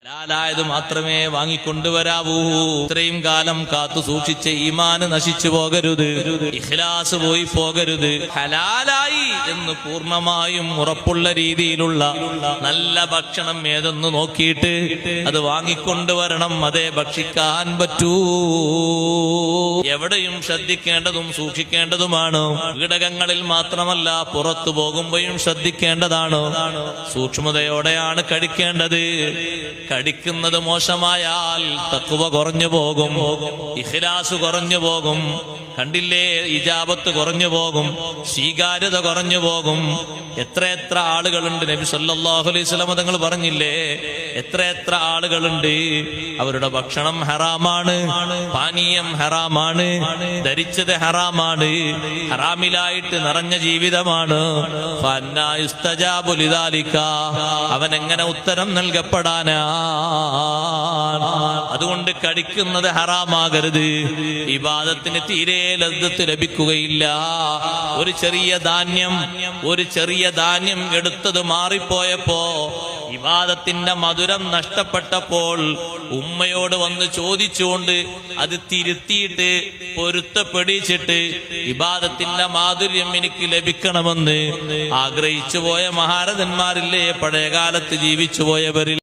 ഹലാലായത് മാത്രമേ വാങ്ങിക്കൊണ്ടുവരാവൂ. ഇത്രയും കാലം കാത്തു സൂക്ഷിച്ച ഈമാന് നശിച്ചു പോകരുത്, ഇഖ്ലാസ് പോയി പോകരുത്. ഹലാലായി എന്ന് പൂർണ്ണമായും ഉറപ്പുള്ള രീതിയിലുള്ള നല്ല ഭക്ഷണം ഏതെന്ന് നോക്കിയിട്ട് അത് വാങ്ങിക്കൊണ്ടുവരണം. അതേ ഭക്ഷിക്കാൻ പറ്റൂ. എവിടെയും ശ്രദ്ധിക്കേണ്ടതും സൂക്ഷിക്കേണ്ടതുമാണ്. കീടകങ്ങളിൽ മാത്രമല്ല, പുറത്തു പോകുമ്പോഴും ശ്രദ്ധിക്കേണ്ടതാണ്. സൂക്ഷ്മതയോടെയാണ് കഴിക്കേണ്ടത്. കടിക്കുന്നത് മോശമായാൽ തഖ്വ കുറഞ്ഞു പോകും, ഇഖ്ലാസ് കുറഞ്ഞു പോകും. കണ്ടില്ലേ, ഇജാബത്ത് കുറഞ്ഞു പോകും, സ്വീകാര്യത കുറഞ്ഞു പോകും. എത്ര ആളുകളുണ്ട്, നബി സല്ലല്ലാഹു അലൈഹി വസല്ലം തങ്ങൾ പറഞ്ഞില്ലേ, എത്ര ആളുകളുണ്ട് അവരുടെ ഭക്ഷണം ഹറാമാണ്, പാനീയം ഹറാമാണ്, ധരിച്ചത് ഹറാമാണ്, ഹറാമിലായിട്ട് നിറഞ്ഞ ജീവിതമാണ്. ഫഅന്നാ യുസ്തജാബു ലിദാലിക, അവൻ എങ്ങനെ ഉത്തരം നൽകപ്പെടാനാ? അതുകൊണ്ട് കടിക്കുന്നത് ഹറാമാകരുത്. ഇബാദത്തിന് തീരെ ലദ്ദത്ത് ലഭിക്കുകയില്ല. ഒരു ചെറിയ ധാന്യം എടുത്തത് മാറിപ്പോയപ്പോ, ഇബാദത്തിന്റെ മധുരം നഷ്ടപ്പെട്ടപ്പോൾ ഉമ്മയോട് വന്ന് ചോദിച്ചുകൊണ്ട് അത് തിരുത്തിയിട്ട് പൊരുത്തപ്പെടിച്ചിട്ട് ഇബാദത്തിന്റെ മാധുര്യം എനിക്ക് ലഭിക്കണമെന്ന് ആഗ്രഹിച്ചു പോയ മഹാരഥന്മാരില്ലേ, പഴയകാലത്ത് ജീവിച്ചു പോയവരിൽ.